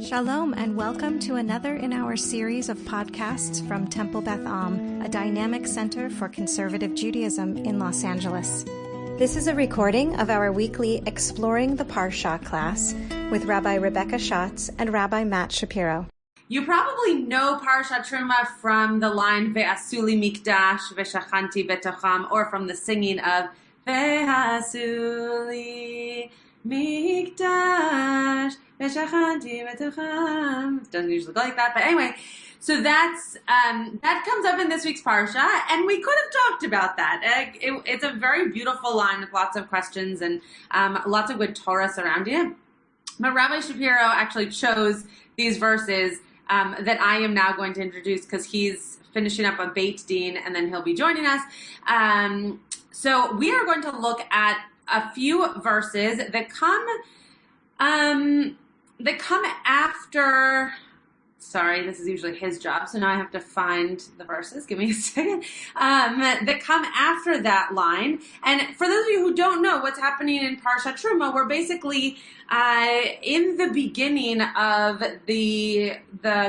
Shalom and welcome to another in our series of podcasts from Temple Beth Am, a dynamic center for conservative Judaism in Los Angeles. This is a recording of our weekly Exploring the Parasha class with Rabbi Rebecca Schatz and Rabbi Matt Shapiro. You probably know Parasha Terumah from the line Ve'asuli mikdash ve'shachanti betocham, or from the singing of Ve'asuli mikdash ve'shachanti betocham. It doesn't usually go like that, but anyway. So that's that comes up in this week's Parasha, and we could have talked about that. It's a very beautiful line with lots of questions and lots of good Torah surrounding it. But Rabbi Shapiro actually chose these verses that I am now going to introduce because he's finishing up a Beit Din and then he'll be joining us. So we are going to look at a few verses that come after. Sorry, this is usually his job, so now I have to find the verses. Give me a second. That come after that line. And for those of you who don't know what's happening in Parashat Terumah, we're basically in the beginning of the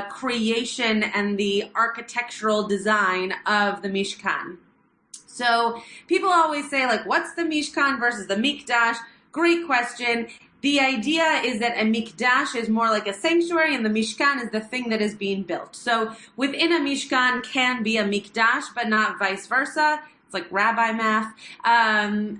creation and the architectural design of the Mishkan. So people always say, like, what's the Mishkan versus the Mikdash? Great question. The idea is that a mikdash is more like a sanctuary and the mishkan is the thing that is being built. So within a mishkan can be a mikdash, but not vice versa. It's like rabbi math.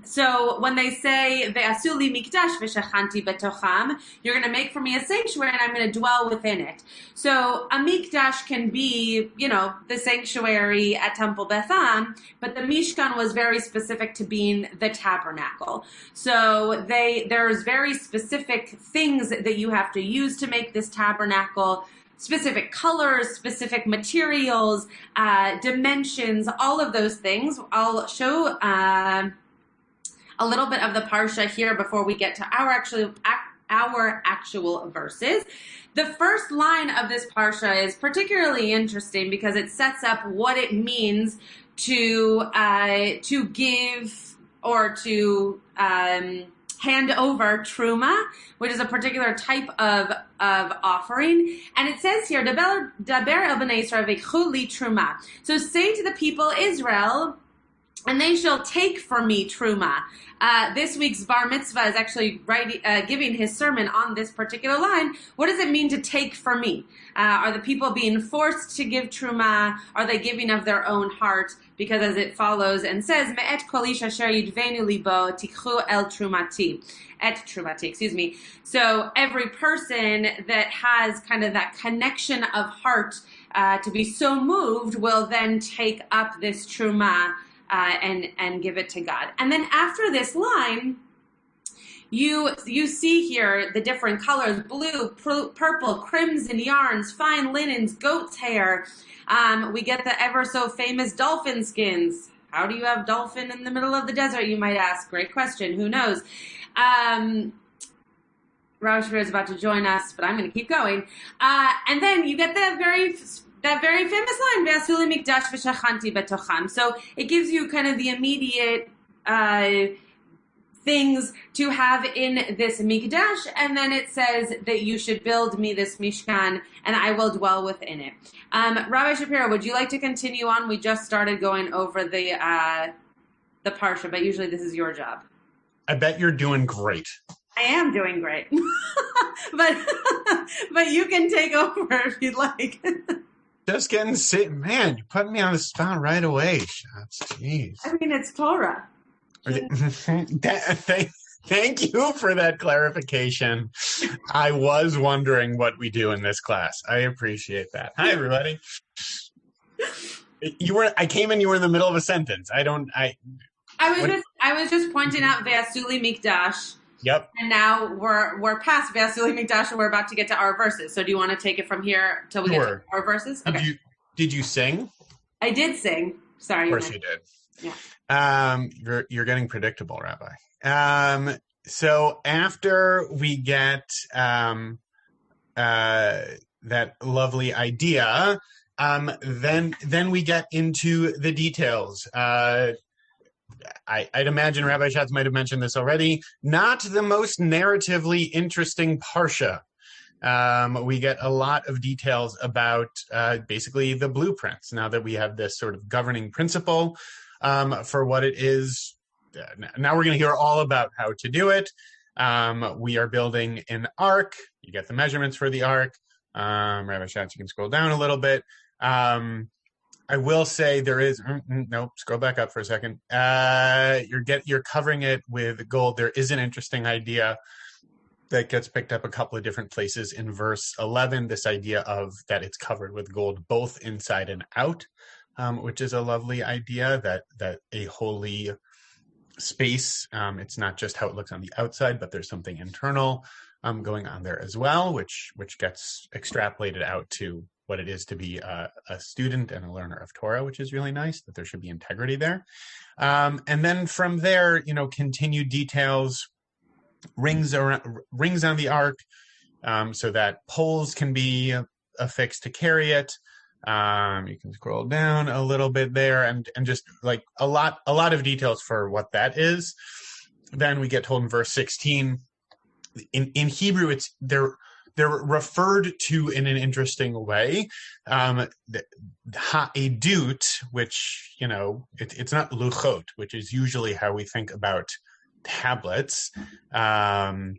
So when they say, Ve'asuli mikdash ve'shachanti betocham, you're going to make for me a sanctuary and I'm going to dwell within it. So a mikdash can be, the sanctuary at Temple Beth Am, but the mishkan was very specific to being the tabernacle. So there's very specific things that you have to use to make this tabernacle. Specific colors, specific materials, dimensions, all of those things. I'll show a little bit of the Parsha here before we get to our actual verses. The first line of this Parsha is particularly interesting because it sets up what it means to give or to hand over Terumah, which is a particular type of offering. And it says here, Daber el b'nei Yisrael v'ikhu li Terumah. So say to the people Israel, and they shall take for me Terumah. This week's Bar Mitzvah is actually giving his sermon on this particular line. What does it mean to take for me? Are the people being forced to give Terumah? Are they giving of their own heart? Because as it follows and says, Me'et kol ish asher yidvenu libo tikchu el Terumati. Et Terumati, excuse me. So every person that has kind of that connection of heart to be so moved will then take up this Terumah and give it to God. And then after this line, you see here the different colors: blue, purple, crimson yarns, fine linens, goat's hair. We get the ever so famous dolphin skins. How do you have dolphin in the middle of the desert, you might ask? Great question. Who knows? Rabbi Shapiro is about to join us, but I'm going to keep going. And then you get that very famous line, Ve'asuli mikdash ve'shachanti betocham. So it gives you kind of the immediate things to have in this mikdash, and then it says that you should build me this mishkan, and I will dwell within it. Rabbi Shapiro, would you like to continue on? We just started going over the parsha, but usually this is your job. I bet you're doing great. I am doing great, but you can take over if you'd like. Just getting sick. Man, you're putting me on the spot right away, Schatz. Jeez. I mean, it's Torah. Thank you for that clarification. I was wondering what we do in this class. I appreciate that. Hi, everybody. I came in, you were in the middle of a sentence. I was just pointing out Ve'asuli mikdash. Yep. And now we're past Ve'asuli mikdash and we're about to get to our verses. So do you want to take it from here till we get to our verses? Okay. Did you sing? I did sing. Sorry. Of course you did. Yeah. You're getting predictable, Rabbi. So after we get that lovely idea, then we get into the details. I'd imagine Rabbi Schatz might have mentioned this already. Not the most narratively interesting parsha We get a lot of details about basically the blueprints. Now that we have this sort of governing principle for what it is, now we're going to hear all about how to do it. We are building an ark. You get the measurements for the ark. Rabbi Schatz, you can scroll down a little bit. I will say there is no. Scroll back up for a second. You're covering it with gold. There is an interesting idea that gets picked up a couple of different places in verse 11. This idea of that it's covered with gold both inside and out, which is a lovely idea. That a holy space. It's not just how it looks on the outside, but there's something internal going on there as well, which gets extrapolated out to what it is to be a student and a learner of Torah, which is really nice, that there should be integrity there. And then from there, continued details, rings on the ark, so that poles can be affixed to carry it. You can scroll down a little bit there and just like a lot of details for what that is. Then we get told in verse 16, in Hebrew, they're referred to in an interesting way. Ha'edut, which, it's not luchot, which is usually how we think about tablets. But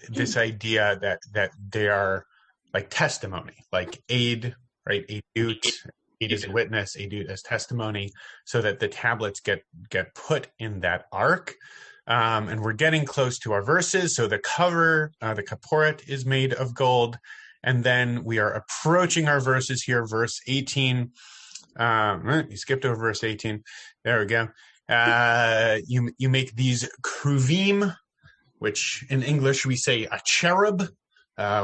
this idea that they are like testimony, like aid, right? Edut, aid as a witness, edut as testimony, so that the tablets get put in that ark. And we're getting close to our verses. So the cover, the kaporet, is made of gold. And then we are approaching our verses here, verse 18. You skipped over verse 18. There we go. You make these kruvim, which in English we say a cherub,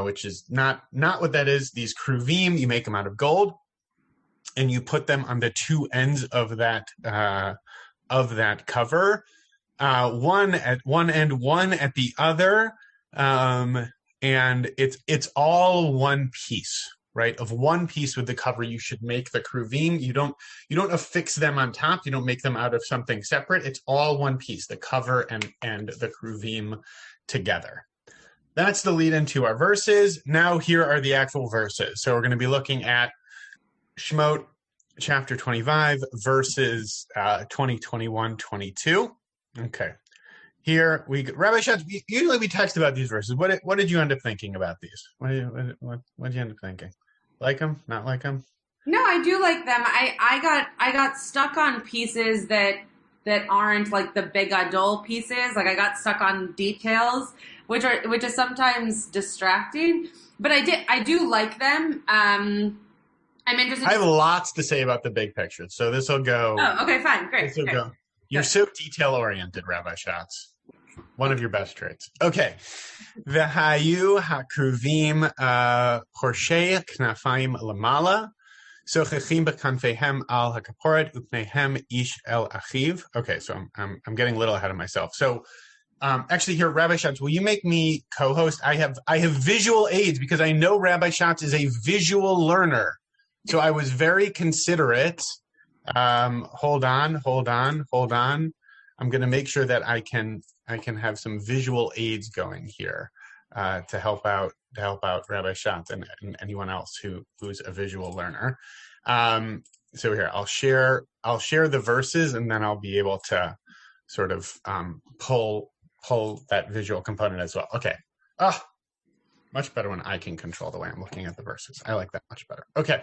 which is not what that is. These kruvim, you make them out of gold, and you put them on the two ends of that cover. One at one end, one at the other, and it's all one piece, right? Of one piece with the cover. You should make the kruvim. You don't affix them on top. You don't make them out of something separate. It's all one piece, the cover and the kruvim together. That's the lead into our verses. Now here are the actual verses. So we're going to be looking at Shemot chapter 25, verses 20, 21, 22. Okay. Here Rabbi Schatz, usually we text about these verses. What did you end up thinking about these? What did you end up thinking? Like them? Not like them? No, I do like them. I got stuck on pieces that aren't like the big adol pieces. Like I got stuck on details, which is sometimes distracting. But I do like them. I'm interested. I have lots to say about the big picture, so this will go. Oh, okay, fine, great. This will go. You're so detail-oriented, Rabbi Schatz. One of your best traits. Okay. V'hayu hakruvim porshei knafayim lamala, sochechim b'kanfeihem al hakaporet upneihem ish el achiv. Okay, so I'm getting a little ahead of myself. So actually here, Rabbi Schatz, will you make me co-host? I have visual aids because I know Rabbi Schatz is a visual learner. So I was very considerate. Hold on. I'm going to make sure that I can have some visual aids going here to help out Rabbi Schatz and anyone else who's a visual learner. So here I'll share the verses, and then I'll be able to sort of pull that visual component as well. Okay. Much better when I can control the way I'm looking at the verses. I like that much better. Okay.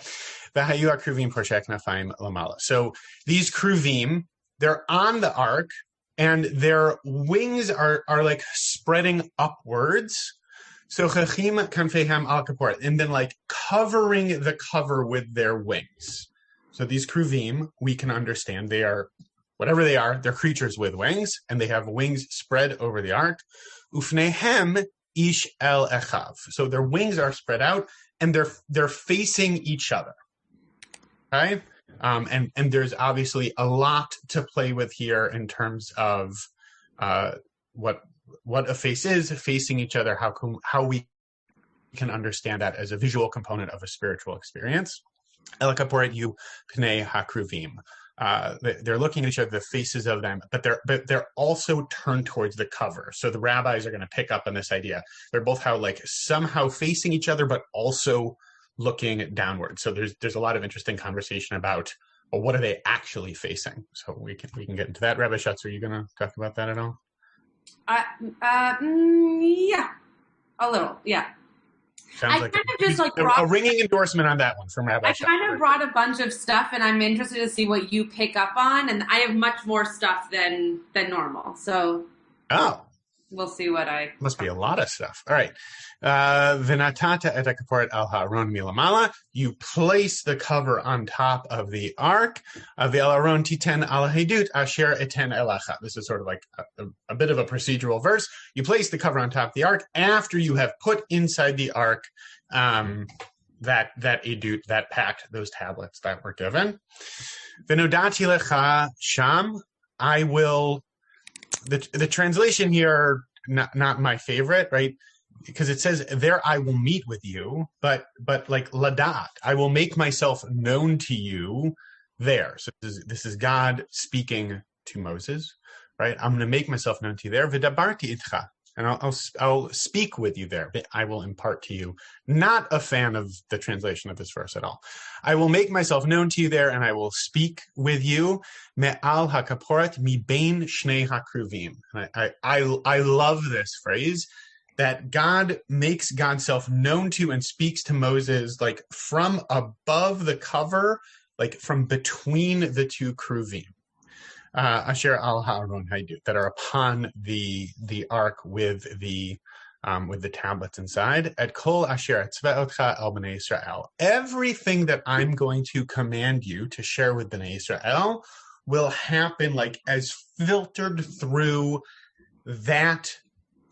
V'hayu kruvim porshei knafayim lamala. So these kruvim, they're on the ark, and their wings are like spreading upwards. So chachim kanfeihem al kaporet, and then like covering the cover with their wings. So these kruvim, we can understand they are, whatever they are, they're creatures with wings, and they have wings spread over the ark. Ufneihem ish el echav. So their wings are spread out, and they're facing each other. Okay? And there's obviously a lot to play with here in terms of what a face is, facing each other, how we can understand that as a visual component of a spiritual experience. El kaporet yu pnei hakruvim. they're looking at each other, the faces of them, but they're also turned towards the cover. So the rabbis are going to pick up on this idea. They're both somehow facing each other, but also looking downward. So there's a lot of interesting conversation about, well, what are they actually facing? So we can get into that. Rabbi Schatz, are you going to talk about that at all? Yeah, a little, yeah. Sounds like a ringing endorsement on that one from Rabbi Schatz. I kind of brought a bunch of stuff, and I'm interested to see what you pick up on. And I have much more stuff than normal, so we'll see what I. Must be a lot of stuff. All right. V'natata et hakaporet al ha'aron milamala. You place the cover on top of the ark. V'al ha'aron titen al ha'edut asher eten elacha. This is sort of like a bit of a procedural verse. You place the cover on top of the ark after you have put inside the ark that edut, that pact, those tablets that were given. V'nodati lecha sham. I will. The translation here, not my favorite, right? Because it says, there I will meet with you, but like ladat, I will make myself known to you there. So this is God speaking to Moses, right? I'm going to make myself known to you there. V'dabarti itcha, and I'll speak with you there. I will impart to you. Not a fan of the translation of this verse at all. I will make myself known to you there, and I will speak with you. Me'al hakaporet mi bein shnei hakruvim. I love this phrase, that God makes God's self known to and speaks to Moses like from above the cover, like from between the two kruvim. Asher al ha'aron haidut, that are upon the ark with the tablets inside. Et kol asher atzve'otcha el bnei Yisrael. Everything that I'm going to command you to share with bnei Yisrael will happen like as filtered through that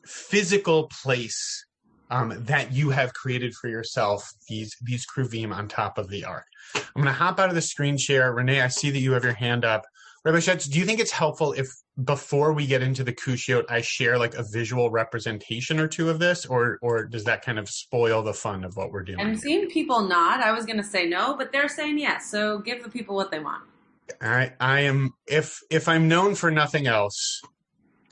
physical place that you have created for yourself, these kruvim on top of the ark. I'm going to hop out of the screen share. Renee, I see that you have your hand up. Rabbi Schatz, do you think it's helpful if before we get into the kushiot, I share like a visual representation or two of this, or does that kind of spoil the fun of what we're doing? I'm seeing people nod. I was going to say no, but they're saying yes. So give the people what they want. I am, if I'm known for nothing else,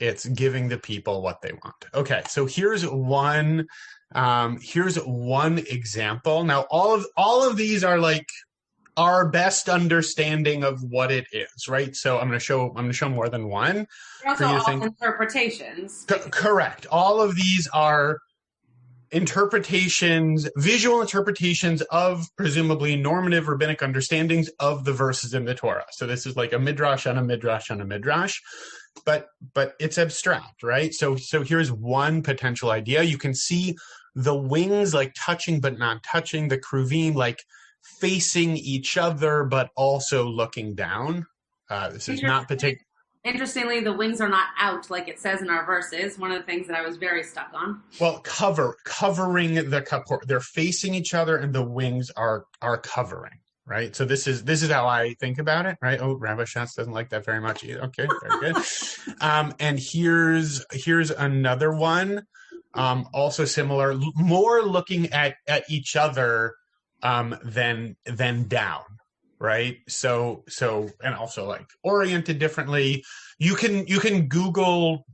it's giving the people what they want. Okay, so here's one example. Now, all of these are like our best understanding of what it is, right? So I'm going to show more than one. They're also all interpretations. Correct. All of these are interpretations, visual interpretations of presumably normative rabbinic understandings of the verses in the Torah. So this is like a midrash on a midrash on a midrash, but it's abstract, right? So here's one potential idea. You can see the wings like touching but not touching, the kruvim like facing each other but also looking down. This is not particular. Interestingly, the wings are not out like it says in our verses. One of the things that I was very stuck on. Well, covering the kapor. They're facing each other, and the wings are covering. Right. So this is how I think about it. Right. Oh, Rabbi Schatz doesn't like that very much either. Okay, very good. And here's another one. Also similar, more looking at each other than down. Right. So, and also like oriented differently. You can Google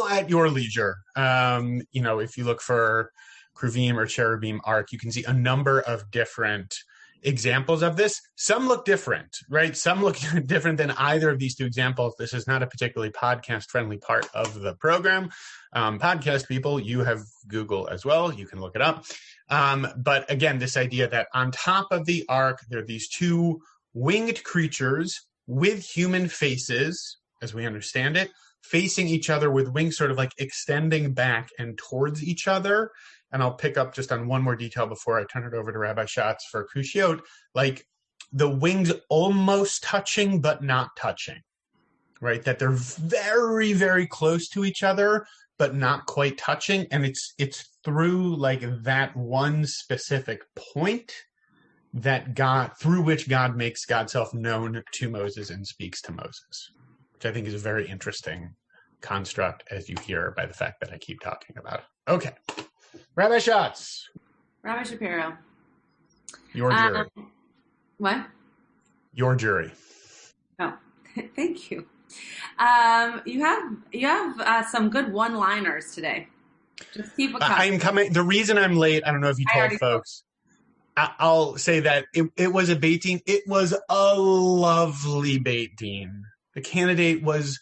at your leisure. If you look for kruvim or cherubim ark, you can see a number of different examples of this. Some look different, right? Some look different than either of these two examples. This is not a particularly podcast friendly part of the program. Podcast people, you have Google as well. You can look it up. But again, this idea that on top of the ark, there are these two winged creatures with human faces, as we understand it, facing each other with wings sort of like extending back and towards each other. And I'll pick up just on one more detail before I turn it over to Rabbi Schatz for kushiot, like the wings almost touching but not touching, right? That they're very, very close to each other, but not quite touching. And it's through like that one specific point that through which God makes God's self known to Moses and speaks to Moses, which I think is a very interesting construct, as you hear by the fact that I keep talking about it. Okay. Rabbi Schatz. Rabbi Shapiro. Your jury. What? Your jury. Oh, thank you. You have some good one-liners today. Just keep it coming. I'm coming. The reason I'm late, I don't know if you told folks. I'll say that it was a beit din. It was a lovely beit din. The candidate was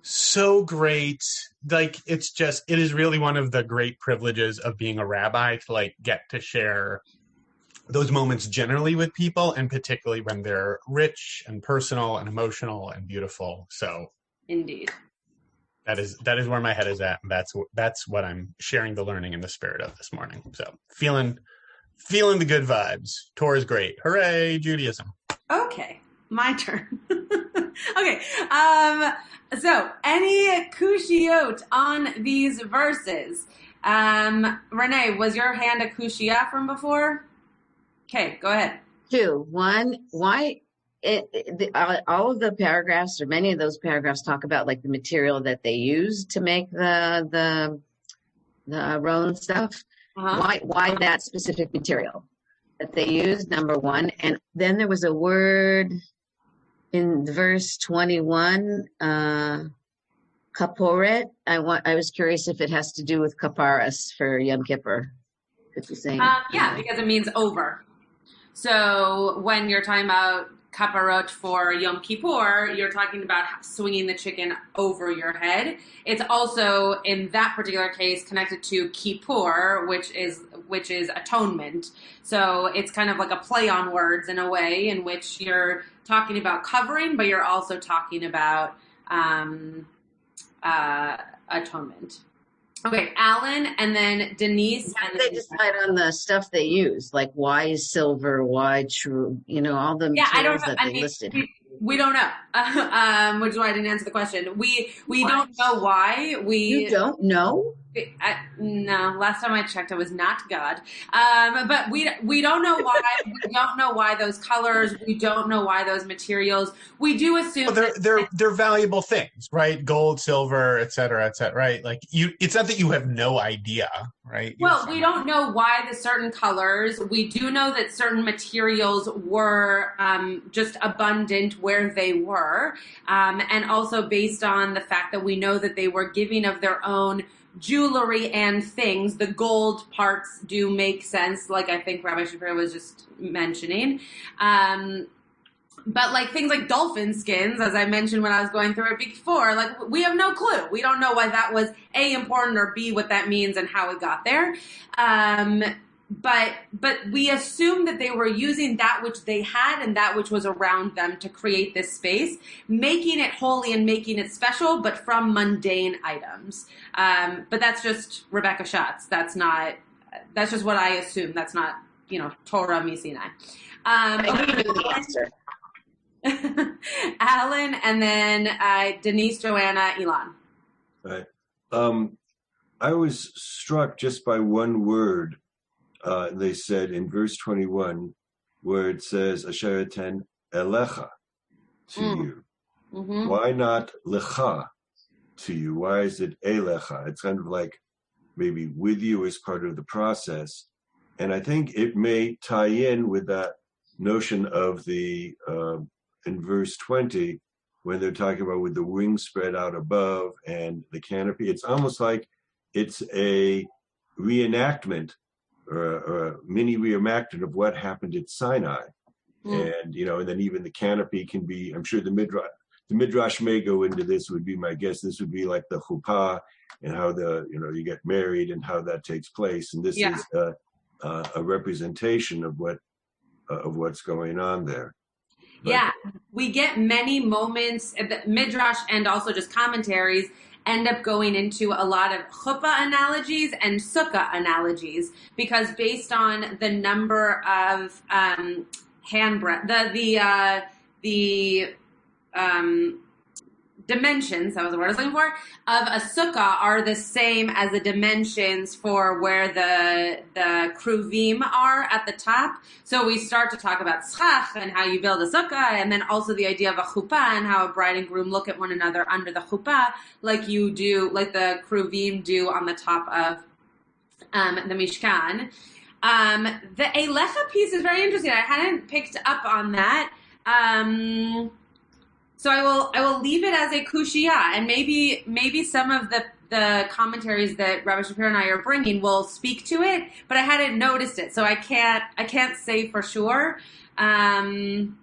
so great. Like, it is really one of the great privileges of being a rabbi to like get to share those moments generally with people, and particularly when they're rich and personal and emotional and beautiful. So indeed, that is where my head is at, and that's what I'm sharing the learning in the spirit of this morning. So feeling the good vibes. Torah is great. Hooray, Judaism. Okay, my turn. Okay, so any kushiot on these verses? Renee, was your hand a kushia from before? Okay, go ahead. 2. 1, why all of the paragraphs, or many of those paragraphs, talk about like the material that they use to make the Roland stuff. Why that specific material that they used, number one. And then there was a word in verse 21, kaporet. I was curious if it has to do with kaparas for Yom Kippur. Could you say? Yeah, because it means over. So when you're talking about kaparot for Yom Kippur, you're talking about swinging the chicken over your head. It's also, in that particular case, connected to Kippur, which is atonement. So it's kind of like a play on words in a way, in which you're talking about covering, but you're also talking about atonement. Okay, Alan, and then Denise. How do they decide on the stuff they use? Like, why is silver? Why true? All the materials that they listed. We don't know, which is why I didn't answer the question. We don't know why. You don't know? No, last time I checked, I was not God. But we don't know why. We don't know why those colors. We don't know why those materials. We do assume they're valuable things, right? Gold, silver, et cetera, right? Like it's not that you have no idea, right? Well, we don't know why the certain colors. We do know that certain materials were just abundant where they were, and also based on the fact that we know that they were giving of their own jewelry and things. The gold parts do make sense, like I think Rabbi Shapiro was just mentioning. But like things like dolphin skins, as I mentioned when I was going through it before, like we have no clue. We don't know why that was A, important, or B, what that means and how it got there. But we assume that they were using that which they had and that which was around them to create this space, making it holy and making it special, but from mundane items. But that's just Rebecca Schatz. That's just what I assume. That's not, Torah Misinai. Alan, and then Denise, Joanna, Elon. Right. I was struck just by one word. They said in verse 21, where it says, Asher eten elecha, to you. Mm-hmm. Why not lecha, to you? Why is it elecha? It's kind of like maybe with you as part of the process. And I think it may tie in with that notion of the, in verse 20, when they're talking about with the wings spread out above and the canopy. It's almost like it's a reenactment, or a mini reenactment of what happened at Sinai. And, and then even the canopy can be, I'm sure the Midrash may go into this, would be my guess. This would be like the chuppah and how you get married and how that takes place. And this is a representation of what's going on there. But, we get many moments, the Midrash and also just commentaries end up going into a lot of chuppah analogies and sukkah analogies, because based on the number of handbreadth, the dimensions, that was the word I was looking for, of a sukkah are the same as the dimensions for where the kruvim are at the top. So we start to talk about schach and how you build a sukkah, and then also the idea of a chuppah and how a bride and groom look at one another under the chuppah, like the kruvim do on the top of the Mishkan. The Elecha piece is very interesting. I hadn't picked up on that. So I will leave it as a kushia, and maybe some of the commentaries that Rabbi Shapiro and I are bringing will speak to it, but I hadn't noticed it, so I can't say for sure. Lecha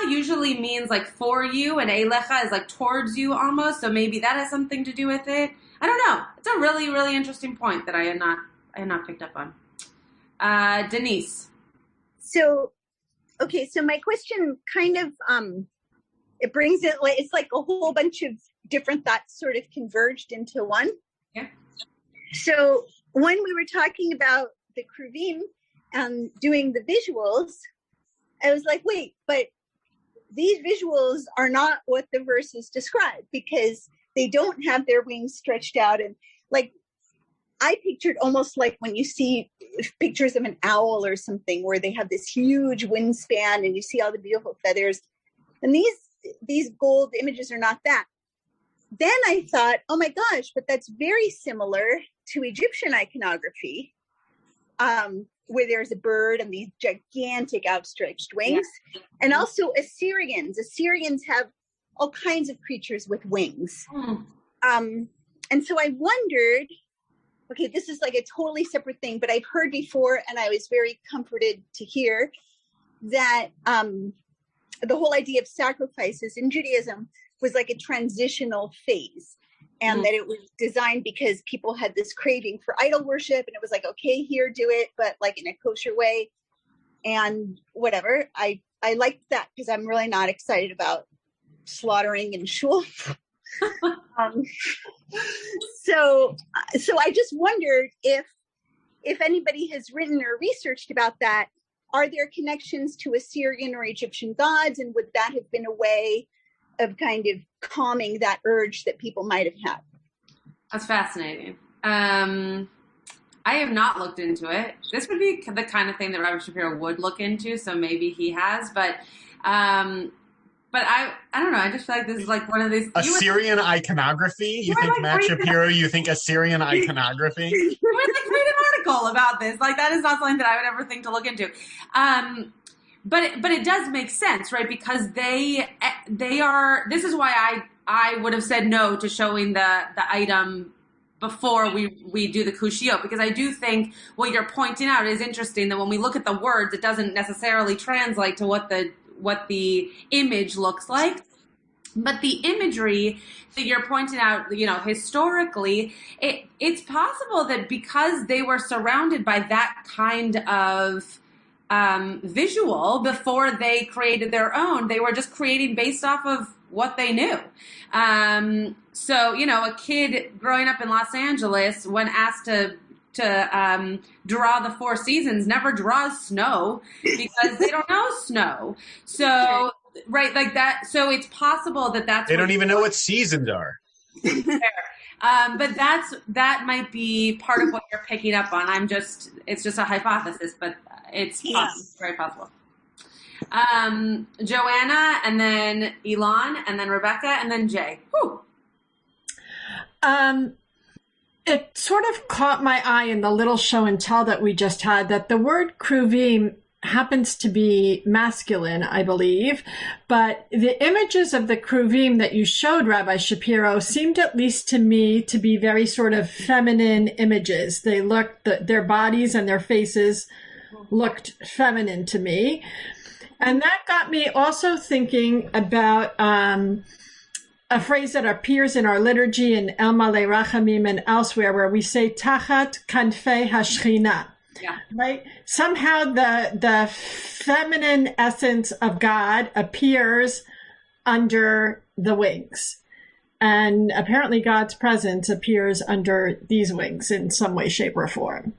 usually means like for you, and Elecha is like towards you almost, so maybe that has something to do with it. I don't know. It's a really, really interesting point that I had not picked up on. Denise. So my question kind of it brings it like it's like a whole bunch of different thoughts sort of converged into one. Yeah. So when we were talking about the kruvim and doing the visuals, I was like, wait, but these visuals are not what the verses describe, because they don't have their wings stretched out. And like, I pictured almost like when you see pictures of an owl or something where they have this huge wingspan and you see all the beautiful feathers. And these gold images are not that. Then I thought, oh my gosh, but that's very similar to Egyptian iconography, where there's a bird and these gigantic outstretched wings. Yeah. And also Assyrians have all kinds of creatures with wings. And so I wondered, okay, this is like a totally separate thing, but I've heard before, and I was very comforted to hear that the whole idea of sacrifices in Judaism was like a transitional phase, and that it was designed because people had this craving for idol worship, and it was like, okay, here, do it, but like in a kosher way, and whatever. I liked that because I'm really not excited about slaughtering in shul. So I just wondered if anybody has written or researched about that. Are there connections to Assyrian or Egyptian gods, and would that have been a way of kind of calming that urge that people might have had? That's fascinating. I have not looked into it. This would be the kind of thing that Rabbi Shapiro would look into, so maybe he has, but I don't know. I just feel like this is like one of these Assyrian iconography. You think Matt Shapiro? You think Assyrian iconography? You would like read an article about this. Like that is not something that I would ever think to look into. But it does make sense, right? Because they are. This is why I would have said no to showing the item before we do the kushiyot, because I do think what you're pointing out is interesting, that when we look at the words, it doesn't necessarily translate to what the image looks like. But the imagery that you're pointing out, historically, it's possible that because they were surrounded by that kind of visual before they created their own, they were just creating based off of what they knew. So, a kid growing up in Los Angeles, when asked to draw the four seasons, never draws snow because they don't know snow. So, right, like that. So it's possible that's they don't even know what seasons are. But that might be part of what you're picking up on. It's just a hypothesis, but it's possible. It's very possible. Joanna, and then Elon, and then Rebecca, and then Jay. Whew. It sort of caught my eye in the little show and tell that we just had that the word kruvim happens to be masculine, I believe, but the images of the kruvim that you showed, Rabbi Shapiro, seemed at least to me to be very sort of feminine images. They looked, their bodies and their faces looked feminine to me. And that got me also thinking about a phrase that appears in our liturgy in El Malei Rachamim and elsewhere, where we say Tachat Kanfei Hashchina. Yeah. Right? Somehow the feminine essence of God appears under the wings. And apparently God's presence appears under these wings in some way, shape, or form.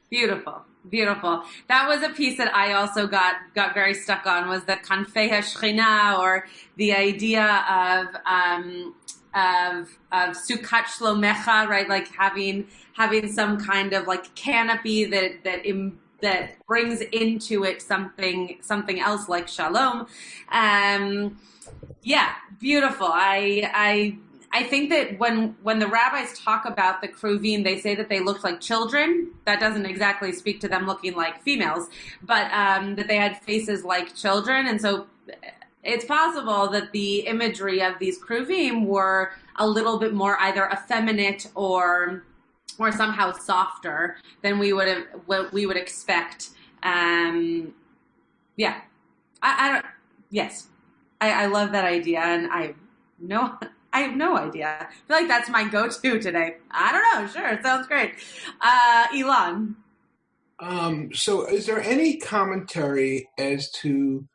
Beautiful. Beautiful. That was a piece that I also got very stuck on, was the Kanfei HaShechina, or the idea of Sukkot Shlomecha, right? Like having some kind of like canopy that brings into it something else like Shalom. Yeah, beautiful. I think that when the rabbis talk about the kruvim, they say that they looked like children. That doesn't exactly speak to them looking like females, but that they had faces like children. And so It's possible that the imagery of these kruvim were a little bit more either effeminate or somehow softer than what we would expect. Yeah, I love that idea, and I have no idea. I feel like that's my go-to today. I don't know. Sure, it sounds great. Elon. So is there any commentary as to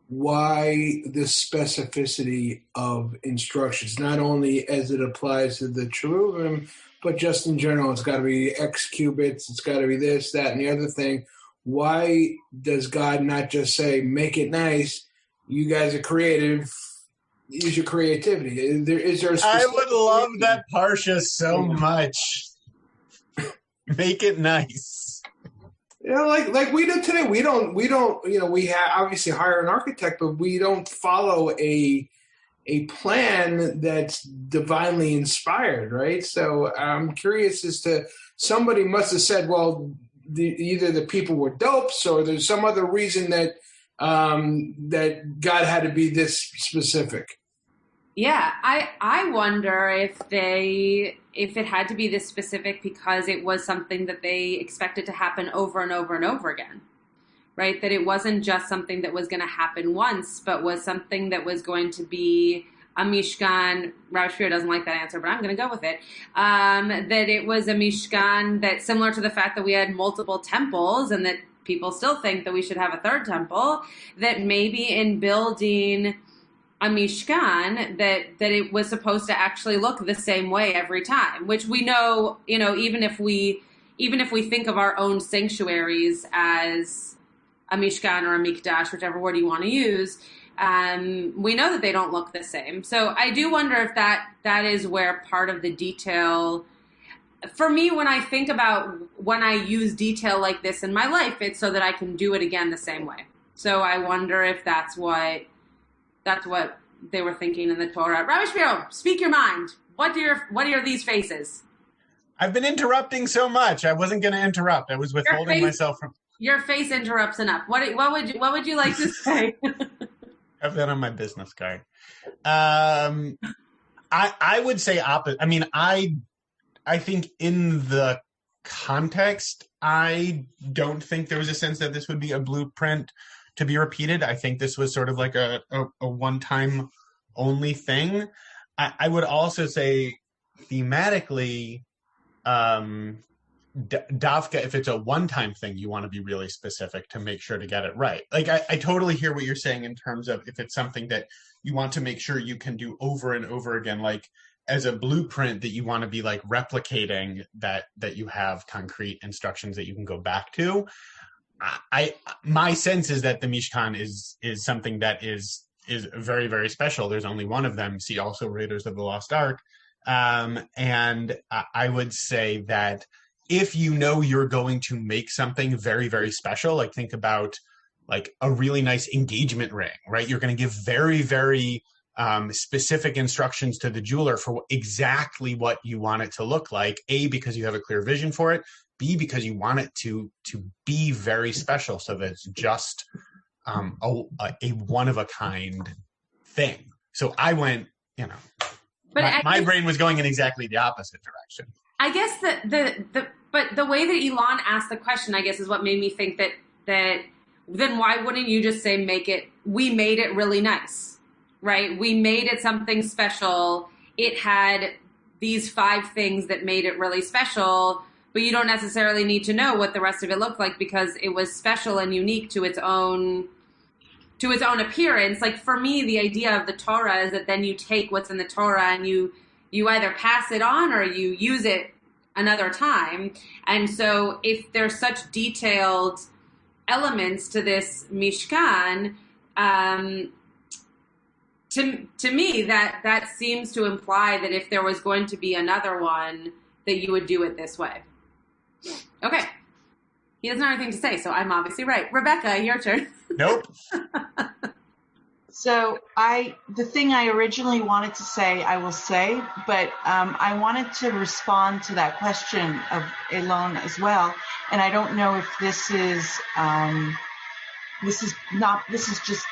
why the specificity of instructions, not only as it applies to the cherubim, but just in general? It's got to be X cubits, it's got to be this, that, and the other thing. Why does God not just say, make it nice, you guys are creative, use your creativity? Is there I would love that Parsha so much. Make it nice. Like we do today. We don't. We obviously hire an architect, but we don't follow a plan that's divinely inspired, right? So I'm curious as to, somebody must have said, well, either the people were dopes or there's some other reason that that God had to be this specific. Yeah, I wonder if it had to be this specific because it was something that they expected to happen over and over and over again, right? That it wasn't just something that was going to happen once, but was something that was going to be a Mishkan. Rabbi Shapiro doesn't like that answer, but I'm going to go with it. That it was a Mishkan that, similar to the fact that we had multiple temples and that people still think that we should have a third temple, that maybe in building a Mishkan that it was supposed to actually look the same way every time, which we know, even if we think of our own sanctuaries as a Mishkan or a Mikdash, whichever word you want to use, we know that they don't look the same. So I do wonder if that is where part of the detail, for me, when I use detail like this in my life, it's so that I can do it again the same way. So I wonder if that's what they were thinking in the Torah. Rabbi Shapiro, speak your mind. What are these faces? I've been interrupting so much. I wasn't going to interrupt. I was withholding myself from. Your face interrupts enough. What would you like to say? I have that on my business card. I would say opposite. I mean, I think in the context, I don't think there was a sense that this would be a blueprint to be repeated. I think this was sort of like a one-time only thing. I would also say thematically, Davka, if it's a one-time thing, you want to be really specific to make sure to get it right. Like, I totally hear what you're saying in terms of if it's something that you want to make sure you can do over and over again, like as a blueprint that you want to be like replicating, that you have concrete instructions that you can go back to. My sense is that the Mishkan is something that is very, very special. There's only one of them. See also Raiders of the Lost Ark. And I would say that if you know you're going to make something very, very special, like think about like a really nice engagement ring, right? You're going to give very, very specific instructions to the jeweler for exactly what you want it to look like. A, because you have a clear vision for it. B, because you want it to be very special, so that it's just a one-of-a-kind thing. So I went, but my brain was going in exactly the opposite direction. I guess but the way that Elon asked the question, I guess, is what made me think that then why wouldn't you just say we made it really nice, right? We made it something special. It had these 5 things that made it really special, but you don't necessarily need to know what the rest of it looked like because it was special and unique to its own appearance. Like for me, the idea of the Torah is that then you take what's in the Torah and you either pass it on or you use it another time. And so if there's such detailed elements to this Mishkan, to me, that seems to imply that if there was going to be another one, that you would do it this way. Okay. He doesn't have anything to say, so I'm obviously right. Rebecca, your turn. Nope. So the thing I originally wanted to say, I will say, but I wanted to respond to that question of Elon as well. And I don't know if this is this is just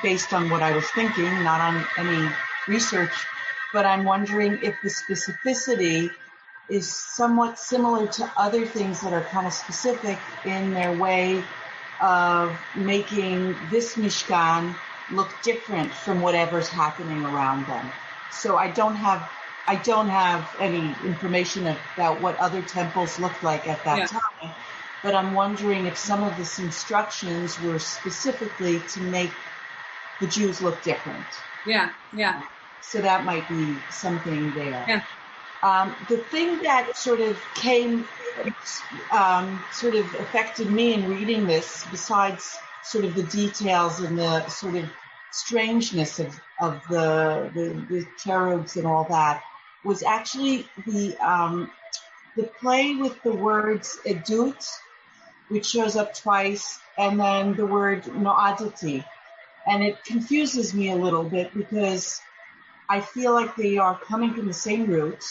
based on what I was thinking, not on any research, but I'm wondering if the specificity is somewhat similar to other things that are kind of specific in their way of making this Mishkan look different from whatever's happening around them. So I don't have any information about what other temples looked like at that time, but I'm wondering if some of these instructions were specifically to make the Jews look different. Yeah. So that might be something there. Yeah. The thing that sort of affected me in reading this, besides sort of the details and the sort of strangeness of the cherubs and all that, was actually the play with the words edut, which shows up twice, and then the word noadati. And it confuses me a little bit because I feel like they are coming from the same root,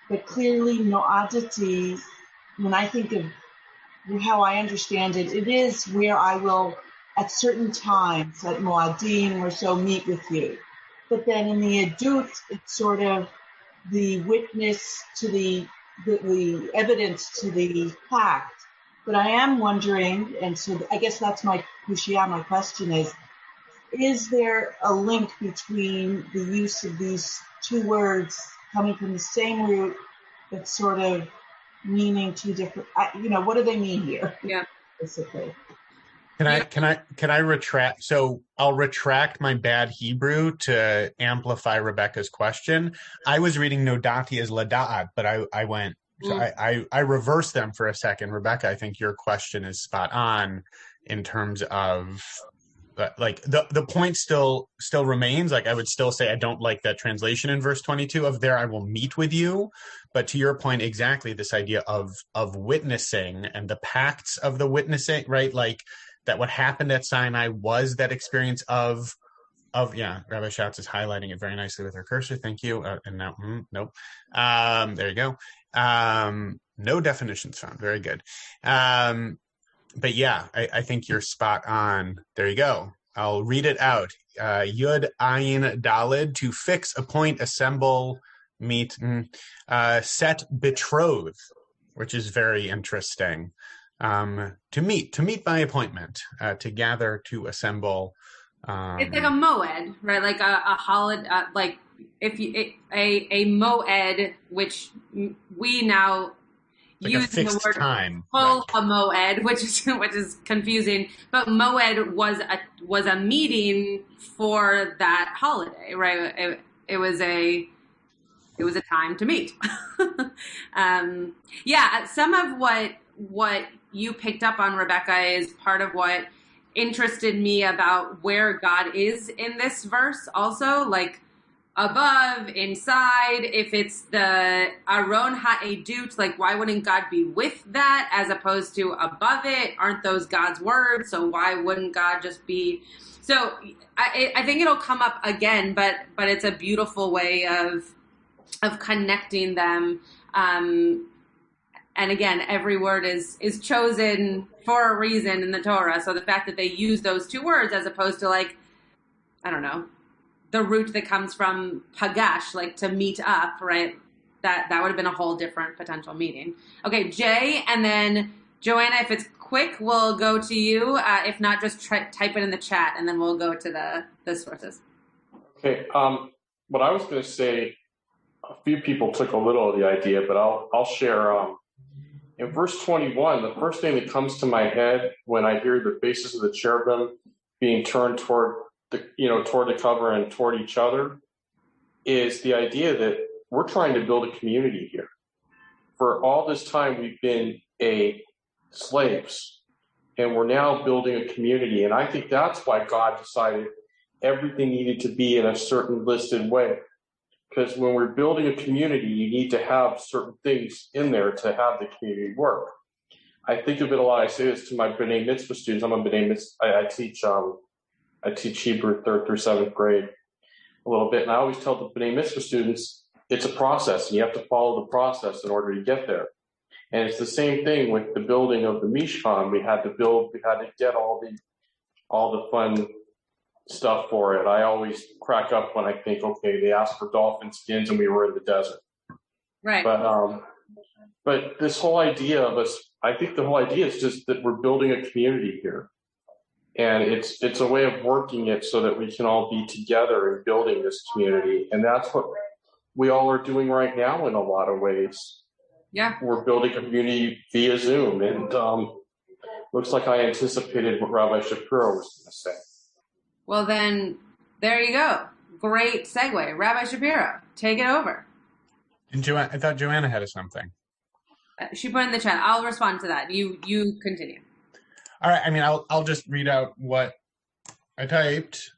but clearly noadati, when I think of how I understand it, it is where I will, at certain times, at Moadim or so, meet with you. But then in the edut, it's sort of the witness to the evidence to the fact. But I am wondering, and so I guess that's my question is there a link between the use of these two words coming from the same root, but sort of meaning two different, what do they mean here? Yeah. Basically. Can I retract? So I'll retract my bad Hebrew to amplify Rebecca's question. I was reading Nodati as Lada'at, but I went, so I reversed them for a second. Rebecca, I think your question is spot on in terms of like the point still remains. Like I would still say I don't like that translation in verse 22 of there I will meet with you. But to your point, exactly this idea of witnessing and the pacts of the witnessing, right? Like that what happened at Sinai was that experience of Rabbi Schatz is highlighting it very nicely with her cursor. Thank you. And now, nope. There you go. No definitions found. Very good. But yeah, I think you're spot on. There you go. I'll read it out. Yud Ayin Dalid, to fix, appoint, assemble, meet, set, betroth, which is very interesting. To meet by appointment, to gather, to assemble. It's like a moed, right? Like a holiday, like if you a moed, which we now like use the word time, full moed, which is confusing. But moed was a meeting for that holiday, right? It was a time to meet. Some of what you picked up on, Rebecca, is part of what interested me about where God is in this verse also, like above, inside. If it's the Aron ha'edut, like why wouldn't God be with that as opposed to above it? Aren't those God's words? So why wouldn't God just be? So I think it'll come up again, but it's a beautiful way of connecting them. And again, every word is chosen for a reason in the Torah. So the fact that they use those two words as opposed to like, I don't know, the root that comes from pagash, like to meet up, right? That would have been a whole different potential meeting. Okay, Jay, and then Joanna, if it's quick, we'll go to you. If not, just type it in the chat, and then we'll go to the sources. Okay, what I was going to say, a few people took a little of the idea, but I'll share. In verse 21, the first thing that comes to my head when I hear the faces of the cherubim being turned toward the cover and toward each other is the idea that we're trying to build a community here. For all this time, we've been slaves, and we're now building a community. And I think that's why God decided everything needed to be in a certain listed way. Because when we're building a community, you need to have certain things in there to have the community work. I think of it a lot. I say this to my B'nai Mitzvah students. I'm a B'nai Mitzvah. I teach Hebrew 3rd through 7th grade a little bit. And I always tell the B'nai Mitzvah students, it's a process, and you have to follow the process in order to get there. And it's the same thing with the building of the Mishkan. We had to get all all the fun stuff for it. I always crack up when I think, okay, they asked for dolphin skins and we were in the desert. Right. But this whole idea of us, I think the whole idea is just that we're building a community here. And it's a way of working it so that we can all be together and building this community. And that's what we all are doing right now in a lot of ways. Yeah. We're building a community via Zoom. And looks like I anticipated what Rabbi Shapiro was going to say. Well, then, there you go. Great segue. Rabbi Shapiro, take it over. And I thought Joanna had something. She put in the chat. I'll respond to that. You continue. All right. I mean, I'll just read out what I typed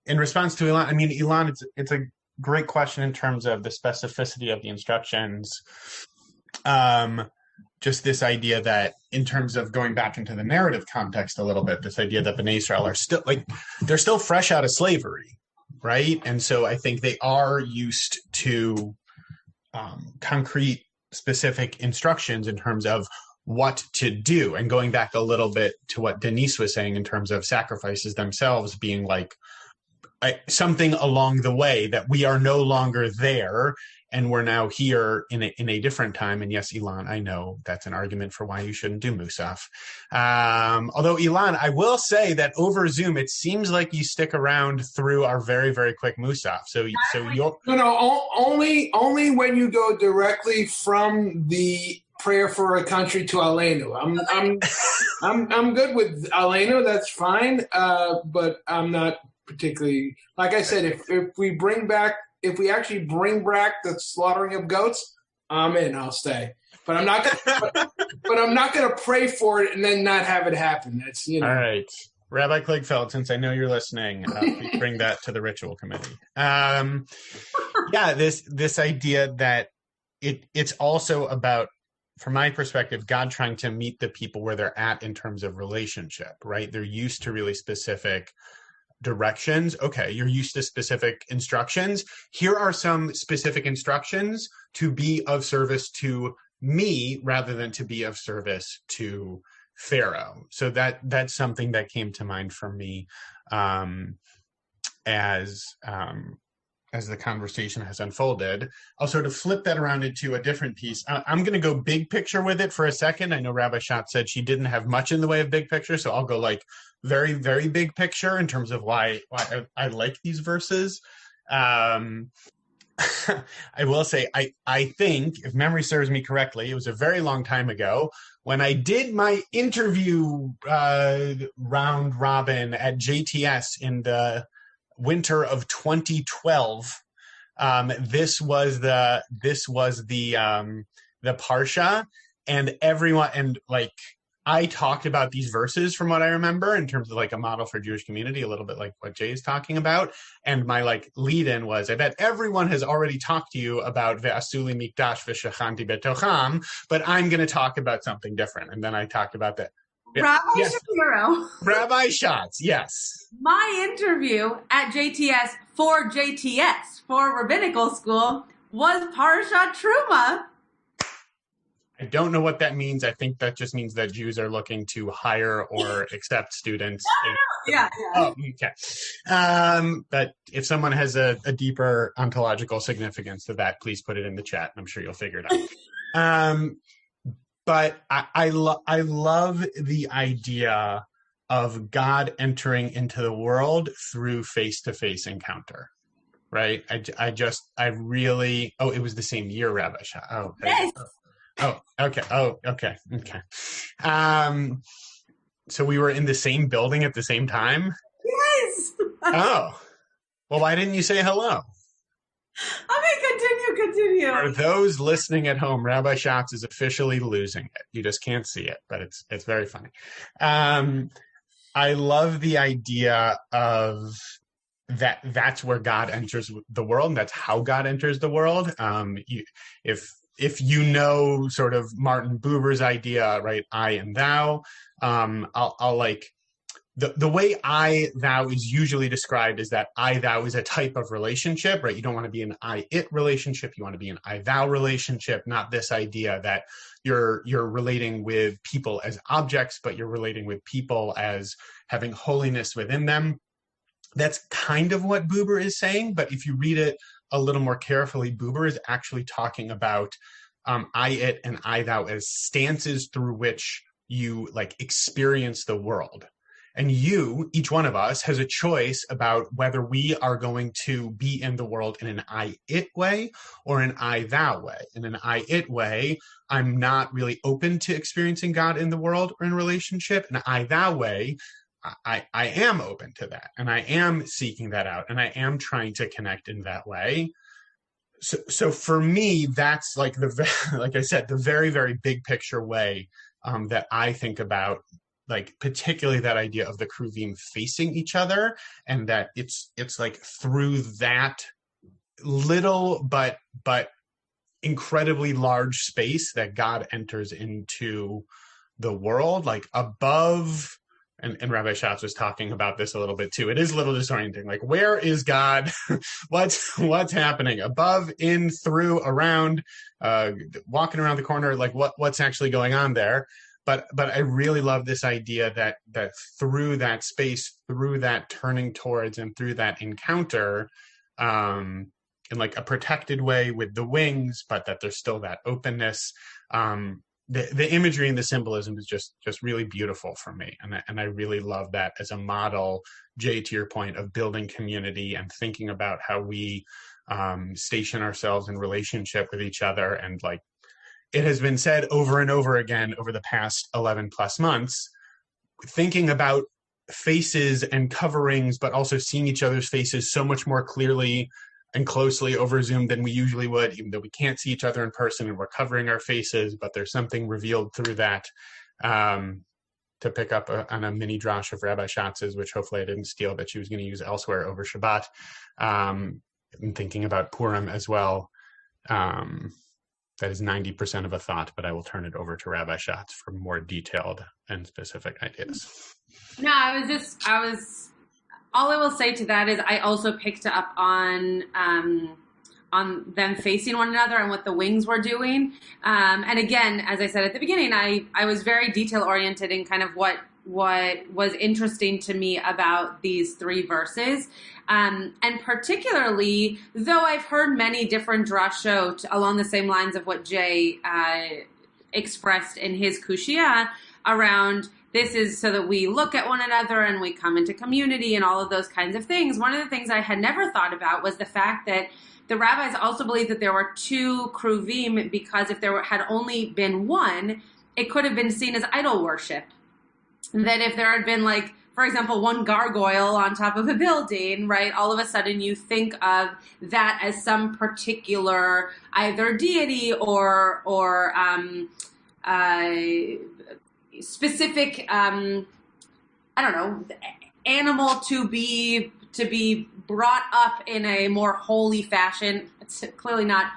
in response to Elon. I mean, Elon, it's a great question in terms of the specificity of the instructions. Just this idea that in terms of going back into the narrative context a little bit, this idea that Bnei Israel are still they're still fresh out of slavery, right? And so I think they are used to concrete, specific instructions in terms of what to do. And going back a little bit to what Denise was saying in terms of sacrifices themselves being like something along the way that we are no longer there and we're now here in a different time. And yes, Elon, I know that's an argument for why you shouldn't do Musaf. Although, Elon, I will say that over Zoom, it seems like you stick around through our very, very quick Musaf. So you'll... No, only when you go directly from the prayer for a country to Aleinu. I'm good with Aleinu. That's fine. But I'm not particularly, like I said, if we actually bring back the slaughtering of goats, I'm in. I'll stay. But I'm not gonna, but I'm not going to pray for it and then not have it happen. That's All right, Rabbi Kligfeld, since I know you're listening, please bring that to the ritual committee. This idea that it's also about, from my perspective, God trying to meet the people where they're at in terms of relationship, right? They're used to really specific directions. Okay, you're used to specific instructions. Here are some specific instructions to be of service to me rather than to be of service to Pharaoh. So that's something that came to mind for me as the conversation has unfolded. I'll sort of flip that around into a different piece. I'm going to go big picture with it for a second. I know Rabbi Schatz said she didn't have much in the way of big picture, so I'll go like very, very big picture in terms of why I like these verses. I will say, I think, if memory serves me correctly, it was a very long time ago when I did my interview round robin at JTS in the winter of 2012. This was the Parsha, and everyone, and like I talked about these verses from what I remember in terms of like a model for Jewish community, a little bit like what Jay is talking about. And my like lead-in was, I bet everyone has already talked to you about Ve'asuli Mikdash V'shachanti Betocham, but I'm going to talk about something different. And then I talked about that. Rabbi Shapiro. Rabbi Schatz, yes. My interview at JTS for Rabbinical School was Parasha Terumah. I don't know what that means. I think that just means that Jews are looking to hire or accept students. Yeah. Oh, okay. But if someone has a deeper ontological significance to that, please put it in the chat. I'm sure you'll figure it out. But I love the idea of God entering into the world through face-to-face encounter, right? I really, it was the same year, Rabbi Shah. Oh, yes. Okay. Okay. So we were in the same building at the same time? Yes. Oh. Well, why didn't you say hello? Continue. For those listening at home, Rabbi Schatz is officially losing it. You just can't see it, but it's very funny. I love the idea of that's where God enters the world, and that's how God enters the world. If you know sort of Martin Buber's idea, right, I and thou, I'll like the way I thou is usually described is that I thou is a type of relationship, right? You don't want to be an I it relationship. You want to be an I thou relationship, not this idea that you're relating with people as objects, but you're relating with people as having holiness within them. That's kind of what Buber is saying, but if you read it a little more carefully, Buber is actually talking about I it and I thou as stances through which you like experience the world. And you, each one of us, has a choice about whether we are going to be in the world in an I-it way or an I-thou way. In an I-it way, I'm not really open to experiencing God in the world or in relationship. In an I-thou way, I am open to that, and I am seeking that out, and I am trying to connect in that way. So for me, that's like like I said, the very, very big picture way that I think about, like particularly that idea of the Kruvim facing each other, and that it's like through that little but incredibly large space that God enters into the world, like above. And Rabbi Schatz was talking about this a little bit too. It is a little disorienting. Like, where is God? What's happening above, in, through, around, walking around the corner? Like, what's actually going on there? But I really love this idea that through that space, through that turning towards, and through that encounter, in like a protected way with the wings, but that there's still that openness. The imagery and the symbolism is just really beautiful for me, and I really love that as a model, Jay, to your point of building community and thinking about how we station ourselves in relationship with each other. And like it has been said over and over again over the past 11 plus months, thinking about faces and coverings, but also seeing each other's faces so much more clearly and closely over Zoom than we usually would, even though we can't see each other in person and we're covering our faces, but there's something revealed through that. To pick up on a mini drash of Rabbi Schatz's, which hopefully I didn't steal, that she was going to use elsewhere over Shabbat. I'm thinking about Purim as well. That is 90% of a thought, but I will turn it over to Rabbi Schatz for more detailed and specific ideas. No, all I will say to that is I also picked up on them facing one another and what the wings were doing. And again, as I said at the beginning, I was very detail oriented in kind of what was interesting to me about these three verses. And particularly, though I've heard many different drashot along the same lines of what Jay expressed in his kushia around this is so that we look at one another and we come into community and all of those kinds of things. One of the things I had never thought about was the fact that the rabbis also believed that there were two kruvim, because if there had only been one, it could have been seen as idol worship. That if there had been, like, for example, one gargoyle on top of a building, right, all of a sudden you think of that as some particular either deity or specific, I don't know, animal to be brought up in a more holy fashion. It's clearly not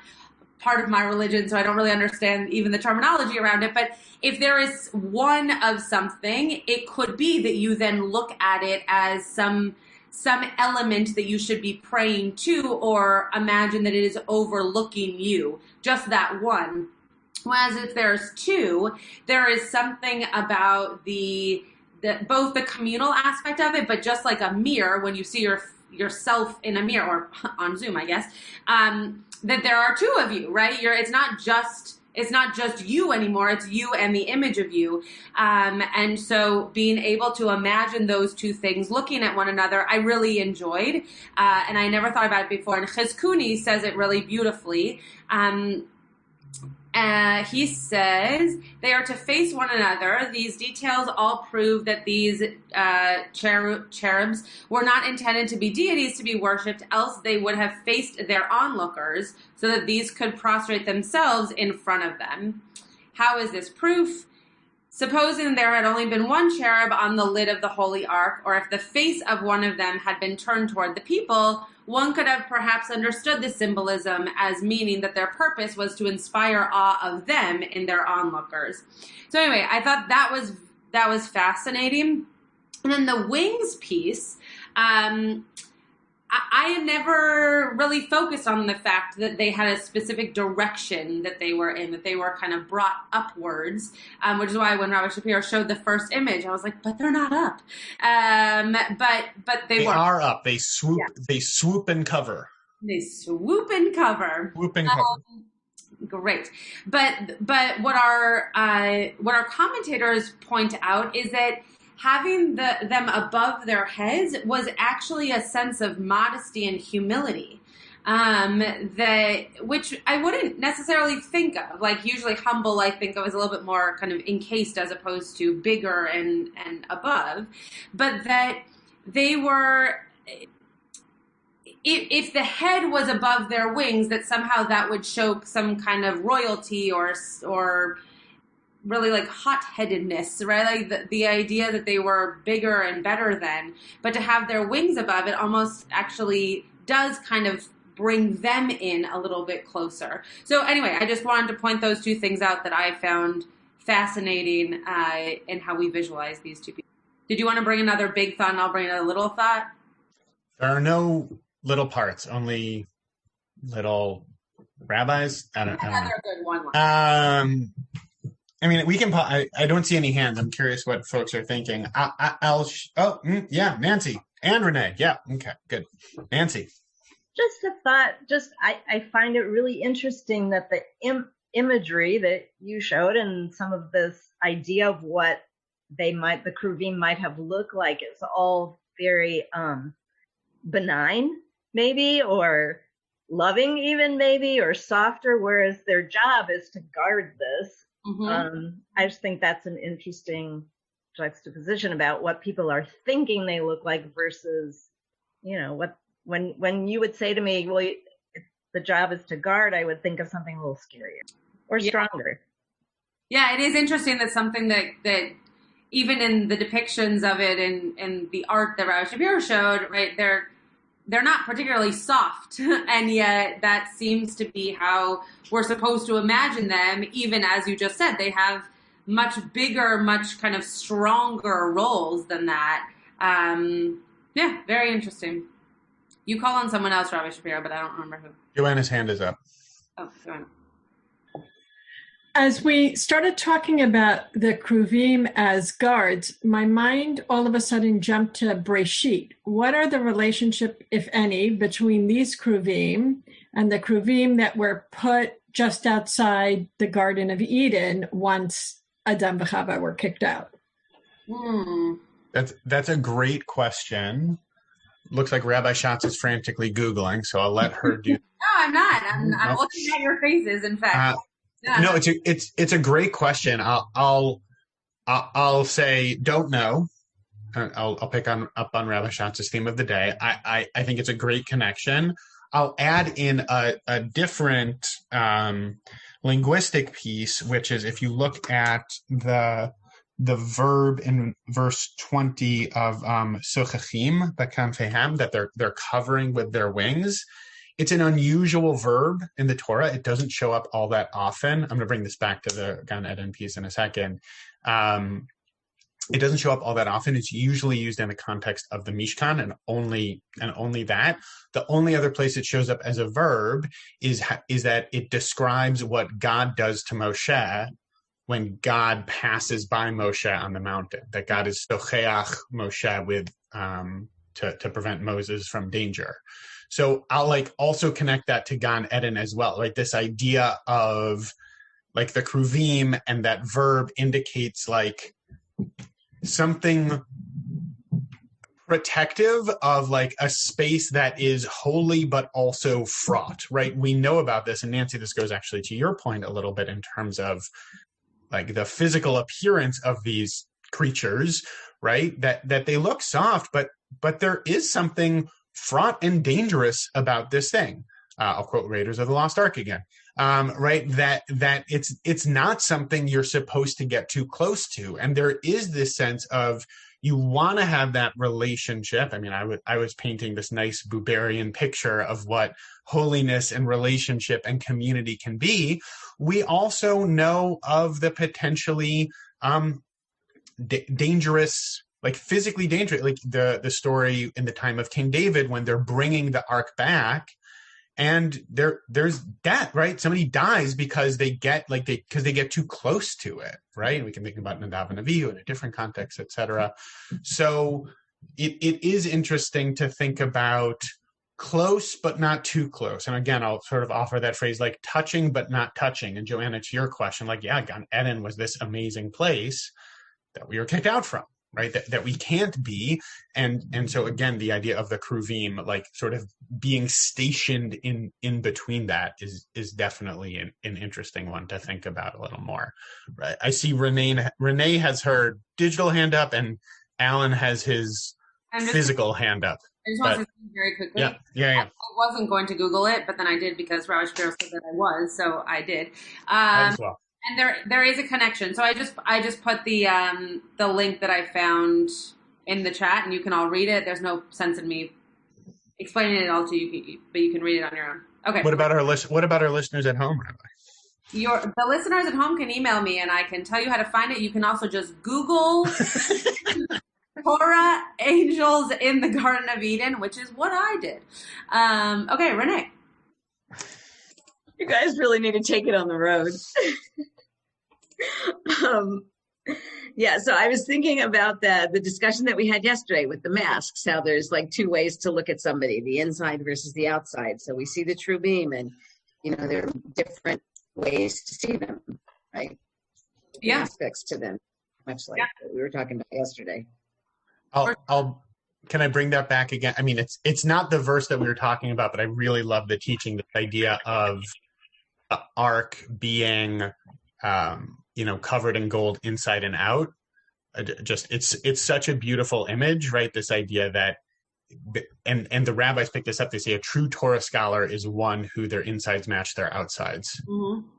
part of my religion, so I don't really understand even the terminology around it. But if there is one of something, it could be that you then look at it as some element that you should be praying to, or imagine that it is overlooking you, just that one. Whereas if there's two, there is something about both the communal aspect of it, but just like a mirror, when you see yourself in a mirror, or on Zoom, I guess, that there are two of you, right? It's not just you anymore. It's you and the image of you. And so being able to imagine those two things looking at one another, I really enjoyed. And I never thought about it before. And Chizkuni says it really beautifully. He says they are to face one another. These details all prove that these cherubs were not intended to be deities to be worshipped, else they would have faced their onlookers so that these could prostrate themselves in front of them. How is this proof? Supposing there had only been one cherub on the lid of the holy ark, or if the face of one of them had been turned toward the people, one could have perhaps understood the symbolism as meaning that their purpose was to inspire awe of them in their onlookers. So anyway, I thought that was fascinating. And then the wings piece, I had never really focused on the fact that they had a specific direction that they were in, that they were kind of brought upwards, which is why when Rabbi Shapiro showed the first image, I was like, but they're not up. But they are up. They swoop. Yeah. They swoop and cover. They swoop and cover. Swoop and cover. Great. But what our commentators point out is that having them above their heads was actually a sense of modesty and humility, which I wouldn't necessarily think of. Like usually humble, I think of as a little bit more kind of encased as opposed to bigger and above. But that they were, if the head was above their wings, that somehow that would show some kind of royalty or really like hot-headedness, right? Like the idea that they were bigger and better than, but to have their wings above it almost actually does kind of bring them in a little bit closer. So anyway, I just wanted to point those two things out that I found fascinating in how we visualize these two people. Did you want to bring another big thought and I'll bring another little thought? There are no little parts, only little rabbis. I don't know. Good one. I mean, we can. I don't see any hands. I'm curious what folks are thinking. Nancy and Renee. Yeah, okay, good. Nancy. Just a thought. I find it really interesting that the imagery that you showed and some of this idea of what the Kruvim might have looked like is all very benign, maybe, or loving, even maybe, or softer. Whereas their job is to guard this. Mm-hmm. I just think that's an interesting juxtaposition about what people are thinking they look like versus, what when you would say to me, well, the job is to guard, I would think of something a little scarier or stronger. Yeah, it is interesting that something that even in the depictions of it and the art that Rabbi Shapiro showed, right, they're not particularly soft, and yet that seems to be how we're supposed to imagine them, even as you just said. They have much bigger, much kind of stronger roles than that. Yeah, very interesting. You call on someone else, Rabbi Shapiro, but I don't remember who. Joanna's hand is up. Oh, Joanna. As we started talking about the Kruvim as guards, my mind all of a sudden jumped to Breshit. What are the relationship, if any, between these Kruvim and the Kruvim that were put just outside the Garden of Eden once Adam and Chava were kicked out? That's a great question. Looks like Rabbi Schatz is frantically Googling, so I'll let her do. No, I'm not. I'm looking at your faces, in fact. Yeah. No, it's a great question. I'll say don't know. I'll pick up on Rabbi Schatz's theme of the day. I think it's a great connection. I'll add in a different linguistic piece, which is if you look at the verb in verse 20 of sochachim b'kanfehem, that they're covering with their wings. It's an unusual verb in the Torah. It doesn't show up all that often. I'm going to bring this back to the Gan Eden piece in a second. It doesn't show up all that often. It's usually used in the context of the Mishkan and only that. The only other place it shows up as a verb is that it describes what God does to Moshe when God passes by Moshe on the mountain. That God is socheach Moshe with to prevent Moses from danger. So I'll also connect that to Gan Eden as well. Like this idea of like the Kruvim and that verb indicates like something protective of like a space that is holy but also fraught, right? We know about this, and Nancy, this goes actually to your point a little bit in terms of like the physical appearance of these creatures, right? That they look soft, but there is something fraught and dangerous about this thing. I'll quote Raiders of the Lost Ark again, right? That it's not something you're supposed to get too close to, and there is this sense of you want to have that relationship. I mean, I was painting this nice Buberian picture of what holiness and relationship and community can be. We also know of the potentially dangerous like physically dangerous, like the story in the time of King David when they're bringing the ark back, and there's death, right? Somebody dies because they get too close to it, right? And we can think about Nadav and Avihu in a different context, etc. So it is interesting to think about close but not too close. And again, I'll sort of offer that phrase like touching but not touching. And Joanna, to your question, like, yeah, Gan Eden was this amazing place that we were kicked out from, right? That we can't be. And so again, the idea of the Kruvim, like sort of being stationed in between that is definitely an interesting one to think about a little more. Right? I see Renee has her digital hand up, and Alan has his physical hand up. I just want to say very quickly. Yeah. I wasn't going to Google it, but then I did because Rabbi Shapiro said that I was, so I did. As well. And there is a connection. So I just put the link that I found in the chat, and you can all read it. There's no sense in me explaining it all to you, but you can read it on your own. Okay. What about our listeners at home, Rabbi? The listeners at home can email me, and I can tell you how to find it. You can also just Google Torah angels in the Garden of Eden, which is what I did. Okay, Renee. You guys really need to take it on the road. Yeah, so I was thinking about the discussion that we had yesterday with the masks, how there's like two ways to look at somebody, the inside versus the outside. So we see the true beam, and, there are different ways to see them, right? Yeah. Aspects to them, much like what we were talking about yesterday. Can I bring that back again? I mean, it's not the verse that we were talking about, but I really love the teaching, the idea of the ark being, covered in gold inside and out. It's such a beautiful image, right? This idea that, and the rabbis pick this up. They say a true Torah scholar is one who their insides match their outsides,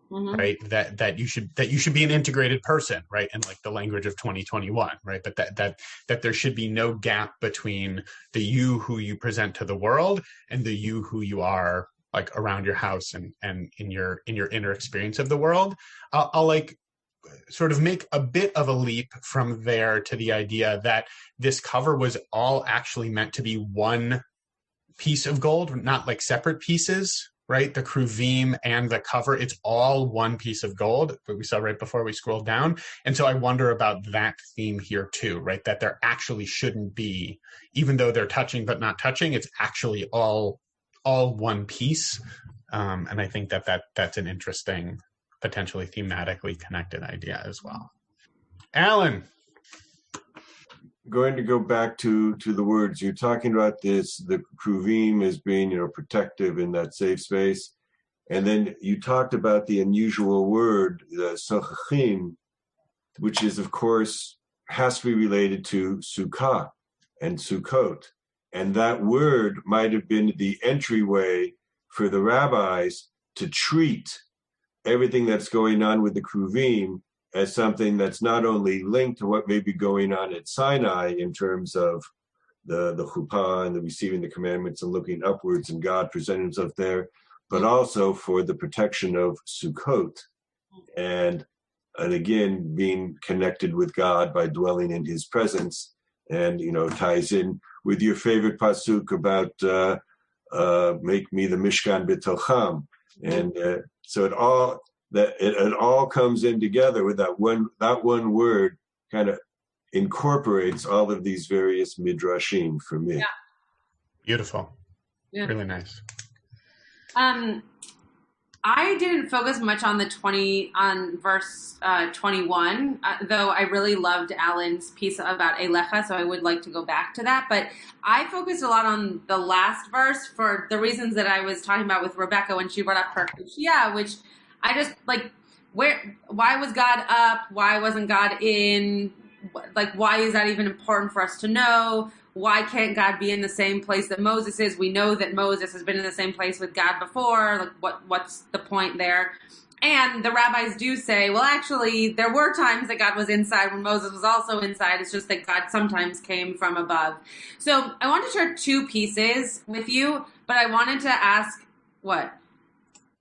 right? That you should be an integrated person, right? In like the language of 2021, right? But that there should be no gap between the you who you present to the world and the you who you are, like around your house and in your inner experience of the world. I'll like sort of make a bit of a leap from there to the idea that this cover was all actually meant to be one piece of gold, not like separate pieces, right? The Kruvim and the cover, it's all one piece of gold, but we saw right before we scrolled down. And so I wonder about that theme here too, right? That there actually shouldn't be, even though they're touching but not touching, it's actually all one piece. And I think that's an interesting, potentially thematically connected idea as well. Alan. Going to go back to the words. You're talking about this, the Kruvim as being, protective in that safe space. And then you talked about the unusual word, the sochachim, which is, of course, has to be related to Sukkah and Sukkot. And that word might have been the entryway for the rabbis to treat everything that's going on with the Kruvim as something that's not only linked to what may be going on at Sinai in terms of the chuppah and the receiving the commandments and looking upwards and God presenting himself there, but also for the protection of Sukkot and again, being connected with God by dwelling in his presence, and, ties in with your favorite pasuk about make me the Mishkan b'tocham. And so it all comes in together with that one word kind of incorporates all of these various midrashim for me. Yeah. Beautiful. Yeah. Really nice. I didn't focus much on verse 21, though I really loved Alan's piece about Elecha, so I would like to go back to that. But I focused a lot on the last verse for the reasons that I was talking about with Rebecca when she brought up her Kushia, which I just, like, why was God up? Why wasn't God in? Like, why is that even important for us to know? Why can't God be in the same place that Moses is? We know that Moses has been in the same place with God before. Like, what's the point there? And the rabbis do say, well, actually, there were times that God was inside when Moses was also inside. It's just that God sometimes came from above. So I want to share two pieces with you, but I wanted to ask, what?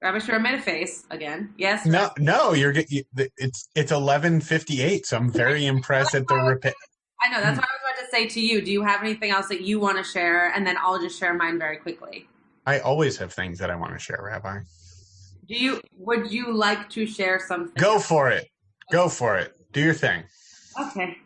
Rabbi Shapiro made a face again. Yes? No, it's 11:58, so I'm very impressed at the repeat. I know, that's why I was about say to you, do you have anything else that you want to share? And then I'll just share mine very quickly. I always have things that I want to share, Rabbi. Would you like to share something? Go for it. Go for it. Do your thing. Okay.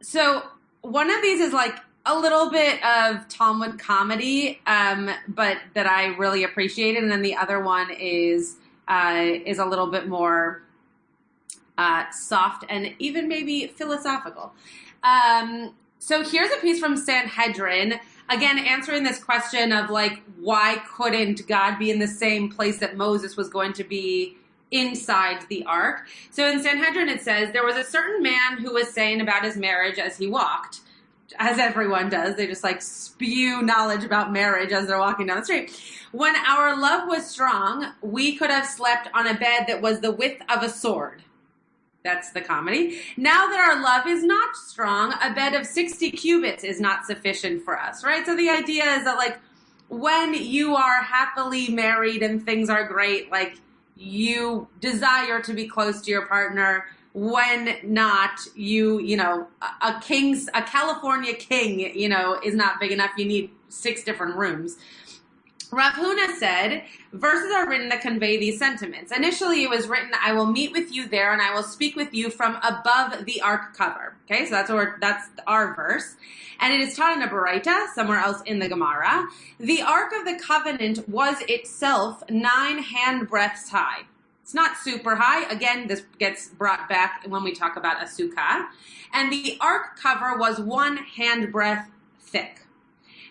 So one of these is like a little bit of Talmud comedy, but that I really appreciated. And then the other one is a little bit more soft and even maybe philosophical. So here's a piece from Sanhedrin, again, answering this question of like, why couldn't God be in the same place that Moses was going to be inside the ark? So in Sanhedrin, it says, there was a certain man who was saying about his marriage as he walked, as everyone does. They just like spew knowledge about marriage as they're walking down the street. When our love was strong, we could have slept on a bed that was the width of a sword. That's the comedy. Now that our love is not strong, a bed of 60 cubits is not sufficient for us, right? So the idea is that like when you are happily married and things are great, like you desire to be close to your partner. When not, you know, a California king, you know, is not big enough. You need 6 different rooms. Rav Huna said, verses are written to convey these sentiments. Initially, it was written, I will meet with you there and I will speak with you from above the ark cover. Okay, so that's our verse. And it is taught in a Baraita, somewhere else in the Gemara. The ark of the covenant was itself 9 handbreadths high. It's not super high. Again, this gets brought back when we talk about a sukkah. And the ark cover was 1 handbreadth thick.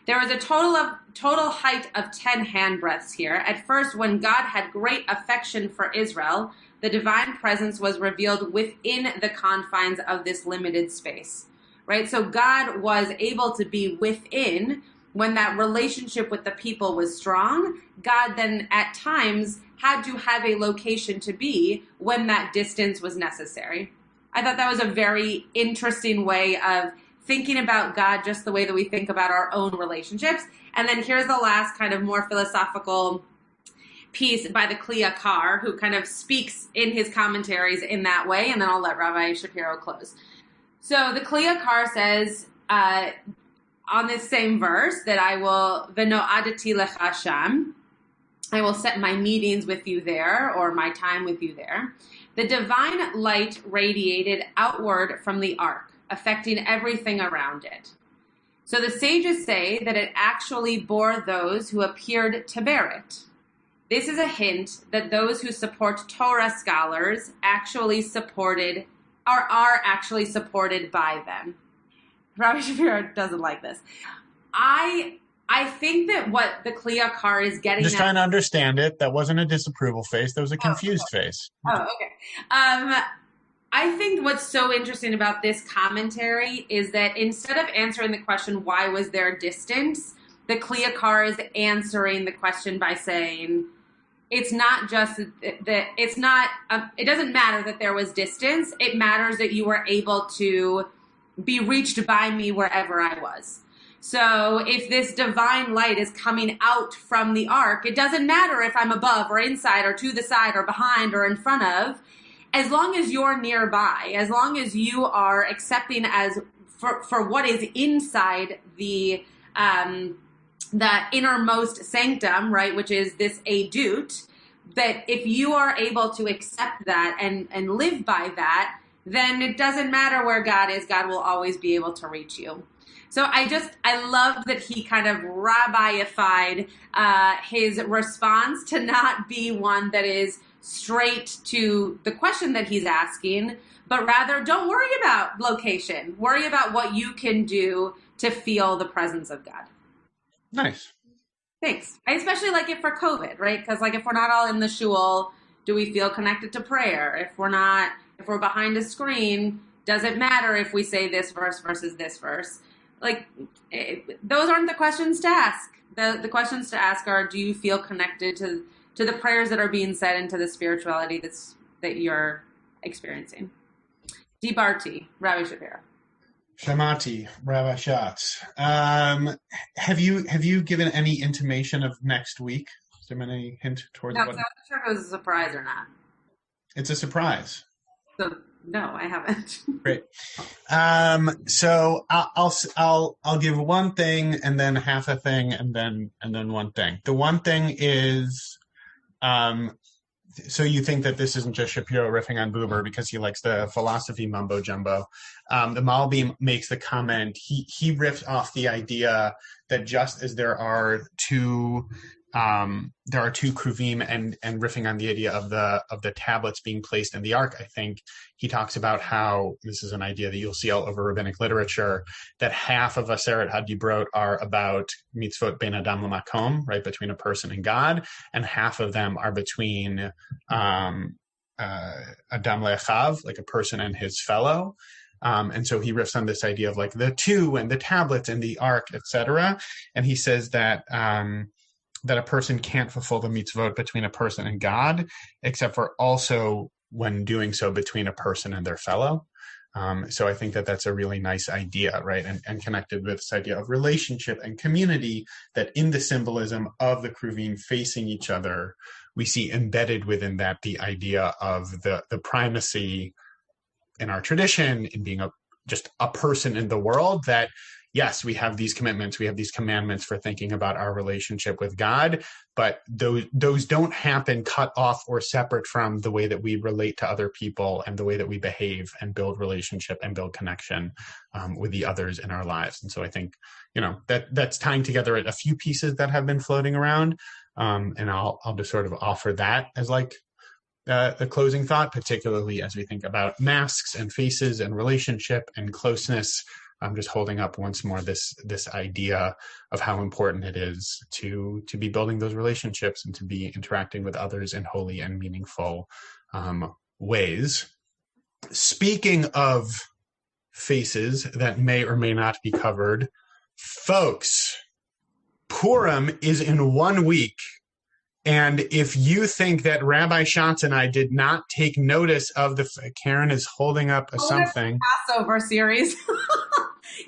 There was a total height of 10 handbreadths here. At first, when God had great affection for Israel, the divine presence was revealed within the confines of this limited space, right? So God was able to be within when that relationship with the people was strong. God then at times had to have a location to be when that distance was necessary. I thought that was a very interesting way of thinking about God just the way that we think about our own relationships. And then here's the last kind of more philosophical piece by the Kli Yakar, who kind of speaks in his commentaries in that way. And then I'll let Rabbi Shapiro close. So the Kli Yakar says on this same verse that I will, V'no'adati lecha sham, I will set my meetings with you there, or my time with you there. The divine light radiated outward from the ark, affecting everything around it. So the sages say that it actually bore those who appeared to bear it. This is a hint that those who support Torah scholars actually supported, or are actually supported by them. Rabbi Shapiro doesn't like this. I think that what the Kli Yakar is getting Just at... trying to understand it. That wasn't a disapproval face. That was a confused face. Oh, okay. I think what's so interesting about this commentary is that instead of answering the question, why was there distance, the Kli Yakar is answering the question by saying, it's not just that it's not, it doesn't matter that there was distance. It matters that you were able to be reached by me wherever I was. So if this divine light is coming out from the ark, it doesn't matter if I'm above or inside or to the side or behind or in front of. As long as you're nearby, as long as you are accepting as for what is inside the innermost sanctum, right, which is this adut, that if you are able to accept that and live by that, then it doesn't matter where God is, God will always be able to reach you. So I love that he kind of rabbiified his response to not be one that is straight to the question that he's asking, but rather don't worry about location. Worry about what you can do to feel the presence of God. Nice. Thanks. I especially like it for COVID, right? Because like if we're not all in the shul, do we feel connected to prayer? If we're behind a screen, does it matter if we say this verse versus this verse? Like those aren't the questions to ask. The questions to ask are, do you feel connected to the prayers that are being said and to the spirituality that you're experiencing? Dibarti, Rabbi Shapiro. Shamati, Rabbi Schatz. Have you given any intimation of next week? Has there been any hint towards No, what? I'm not sure if it was a surprise or not. It's a surprise. So No, I haven't. Great. So I'll give one thing and then half a thing and then one thing. The one thing is, so you think that this isn't just Shapiro riffing on Buber because he likes the philosophy mumbo jumbo. The Malbim makes the comment, he riffed off the idea that just as there are two kruvim and riffing on the idea of the tablets being placed in the ark, I think he talks about how this is an idea that you'll see all over rabbinic literature, that half of Aseret HaDibrot are about mitzvot ben adam l'makom, right, between a person and God, and half of them are between adam le'achav, like a person and his fellow. And so he riffs on this idea of like the two and the tablets and the ark, etc. And he says that that a person can't fulfill the mitzvot between a person and God, except for also when doing so between a person and their fellow. So I think that that's a really nice idea, right? And connected with this idea of relationship and community, that in the symbolism of the kruvim facing each other, we see embedded within that the idea of the primacy in our tradition in being just a person in the world, that yes, we have these commitments, we have these commandments for thinking about our relationship with God, but those don't happen cut off or separate from the way that we relate to other people and the way that we behave and build relationship and build connection with the others in our lives. And so I think, that's tying together a few pieces that have been floating around. And I'll just sort of offer that as like a closing thought, particularly as we think about masks and faces and relationship and closeness. I'm just holding up once more this idea of how important it is to be building those relationships and to be interacting with others in holy and meaningful ways. Speaking of faces that may or may not be covered, folks, Purim is in 1 week. And if you think that Rabbi Schatz and I did not take notice of Karen is holding up something. Passover series.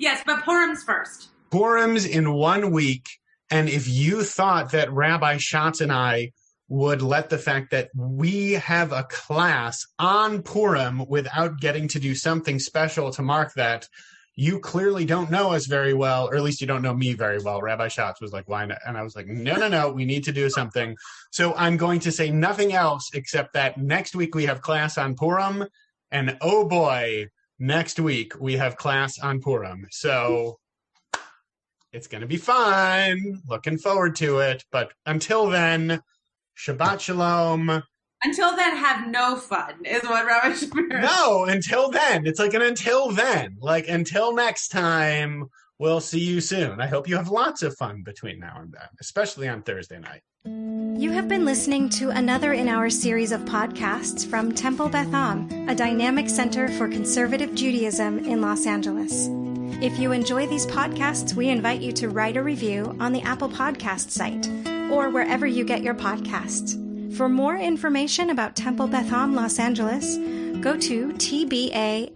Yes, but Purim's first. Purim's in 1 week. And if you thought that Rabbi Schatz and I would let the fact that we have a class on Purim without getting to do something special to mark that, you clearly don't know us very well, or at least you don't know me very well. Rabbi Schatz was like, why not? And I was like, no, we need to do something. So I'm going to say nothing else except that next week we have class on Purim. And oh boy, next week we have class on Purim. So it's going to be fun. Looking forward to it. But until then, Shabbat Shalom. Until then, have no fun, is what Rabbi Shapiro. No, until then. It's like an until then. Like, until next time, we'll see you soon. I hope you have lots of fun between now and then, especially on Thursday night. You have been listening to another in our series of podcasts from Temple Beth Am, a dynamic center for conservative Judaism in Los Angeles. If you enjoy these podcasts, we invite you to write a review on the Apple Podcast site or wherever you get your podcasts. For more information about Temple Beth Am Los Angeles, go to tbala.org.